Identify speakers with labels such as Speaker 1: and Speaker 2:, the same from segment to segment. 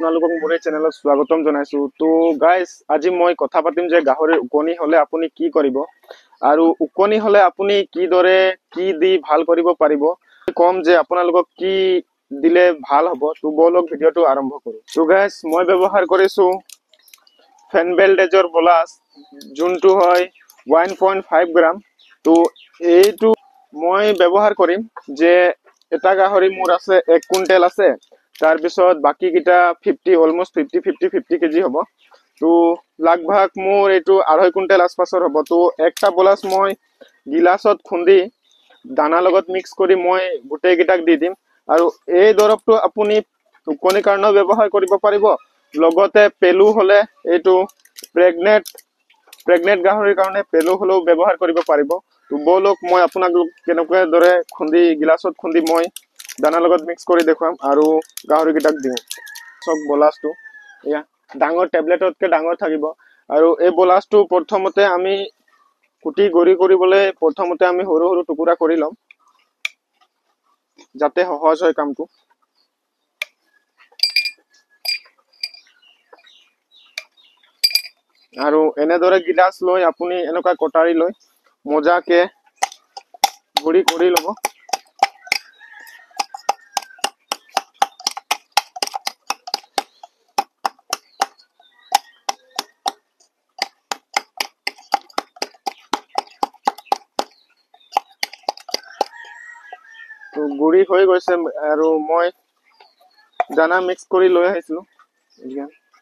Speaker 1: আপোনালোকক মোৰ এই চেনেলত স্বাগতম জনাইছো। তো গাইজ আজি মই কথা পাতিম যে গাহৰিৰ উকনি হলে আপুনি কি কৰিব আৰু উকনি হলে আপুনি কিদৰে কি দি ভাল কৰিব পাৰিব, কম যে আপোনালোকক কি দিলে ভাল হ'ব। তো বলক ভিডিঅ'টো আৰম্ভ কৰো। তো গাইজ মই ব্যৱহাৰ কৰিছো ফেনবেলডেজৰ বলাছ, যোনটো হয় 1.5 গ্ৰাম। তো এইটো মই ব্যৱহাৰ কৰিম যে এটা গাহৰি মোৰ আছে 1 কুইণ্টেল আছে, তাৰ পিছত বাকি কিটা অলমোস্ট 50 কেজি হ'ব। তো লাগভাগ মোৰ এইটো 2.5 কুইণ্টেল আশপাশৰ হ'ব। তো একটা বলাছ মই গিলাছত খুন্দি দানা লগত মিক্স কৰি মই গোটেই কিটাক দি দিম। আৰু এই দৰৱটো আপুনি উকনিৰ কাৰণেও ব্যৱহাৰ কৰিব পাৰিব, লগতে পেলু হলে এইটো প্ৰেগনেন্ট গাহৰিৰ কাৰণে পেলু হলেও ব্যৱহাৰ কৰিব পাৰিব। তো বলক মই আপোনালোক কেনেকুৱা দৰে খুন্দি গিলাছত খুন্দি মই দানা লগত মিক্স কৰি দেখুৱাম আৰু গাহৰি কিটাক দিওঁ। চক বলাছটো এয়া ডাঙৰ টেবলেটতকে ডাঙৰ থাকিব। আৰু এই বলাছটো প্ৰথমতে আমি কুটি গৰি কৰিবলৈ প্ৰথমতে আমি সৰু সৰু টুকুৰা কৰি লম, যাতে সহজ হয় কামটো। আৰু এনেদৰে গিলাছ লৈ আপুনি এনেকুৱা কটাৰী লৈ মজাকে গুড়ি কৰি ল'ব। তো গুড়ি হৈ গৈছে আৰু মই দানা মিক্স কৰি লৈ আহিছিলো।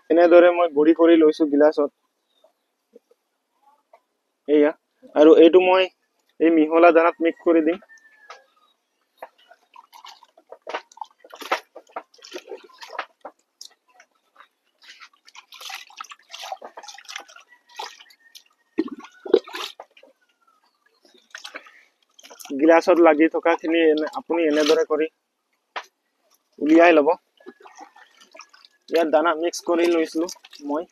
Speaker 1: এনেদৰে মই গুড়ি কৰি লৈছো গিলাছত এয়া, আৰু এইটো মই এই মিহলা দানাত মিক্স কৰি দিম। গিলাছত লাগি থকা খিনি আপুনি এনেদৰে কৰি উলিয়াই ল'ব। ইয়াত দানা মিক্স কৰি লৈছিলো মই।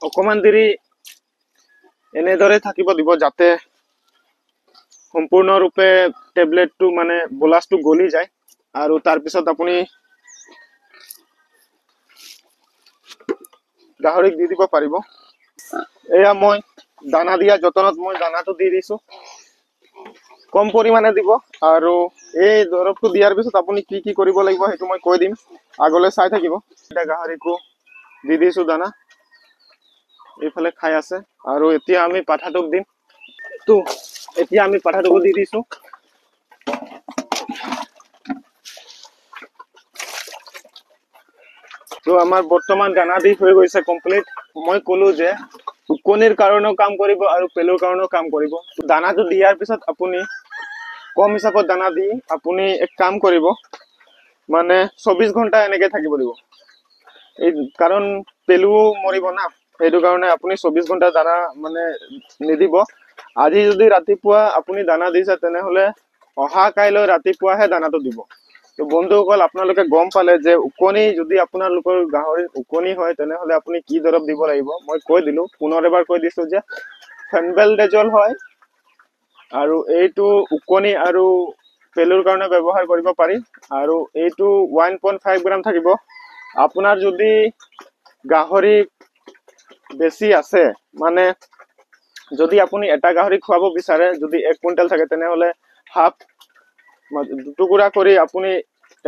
Speaker 1: অকমান দেৰি এনেদৰে থাকিব দিব, যাতে সম্পূৰ্ণৰূপে টেবলেটটো মানে বলাছটো গলি যায়। আৰু তাৰ পিছত আপুনি গাহৰিক দি দিব পাৰিব। এয়া মই দানা দিয়া যতনত মই দানাটো দি দিছো, কম পৰিমাণে দিব। আৰু এই দৰৱটো দিয়াৰ পিছত আপুনি কি কি কৰিব লাগিব সেইটো মই কৈ দিম, আগলৈ চাই থাকিব। এটা গাহৰিকো দি দিছো দানা, এইফালে খাই আছে। আৰু এতিয়া আমি পাঠাটোক দিম। তো এতিয়া আমি পাঠাটোকো দি দিছো। তো আমাৰ বৰ্তমান দানা দি হৈ গৈছে কমপ্লিট। মই কলো যে উকনিৰ কাৰণেও কাম কৰিব আৰু পেলুৰ কাৰণেও কাম কৰিব। দানাটো দিয়াৰ পিছত আপুনি কম হিচাপত দানা দি আপুনি এক কাম কৰিব, মানে 24 ঘণ্টা এনেকে থাকিব দিব। এই কাৰণ পেলুও মৰিব না, সেইটো কাৰণে আপুনি 24 ঘণ্টা দানা মানে নিদিব। আজি যদি ৰাতিপুৱা আপুনি দানা দিছে, তেনেহলে অহা কাইলৈ ৰাতিপুৱাহে দানাটো দিব। তো বন্ধুসকল, আপোনালোকে গম পালে যে উকনি যদি আপোনালোকৰ গাহৰিৰ উকনি হয়, তেনেহলে আপুনি কি দৰৱ দিব লাগিব। মই কৈ দিলো, পুনৰ এবাৰ কৈ দিছো যে ফেনবেলডেজল হয়, আৰু এইটো উকনি আৰু পেলুৰ কাৰণে ব্যৱহাৰ কৰিব পাৰি। আৰু এইটো 1.5 গ্ৰাম থাকিব। আপোনাৰ যদি গাহৰি বেছি আছে, মানে যদি আপুনি এটা গাহৰি খুৱাব বিচাৰে, যদি 1 কুইণ্টেল থাকে, তেনেহলে হাফ দুটুকুৰা কৰি আপুনি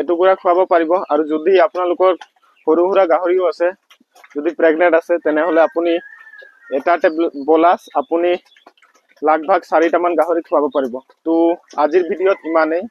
Speaker 1: এটুকুৰা খুৱাব পাৰিব। আৰু যদি আপোনালোকৰ সৰু সুৰা গাহৰিও আছে, যদি প্ৰেগনেন্ট আছে, তেনেহলে আপুনি এটা বলাছ আপুনি লাগভাগ 4টামান গাহৰি খুৱাব পাৰিব। তো আজিৰ ভিডিঅ'ত ইমানেই।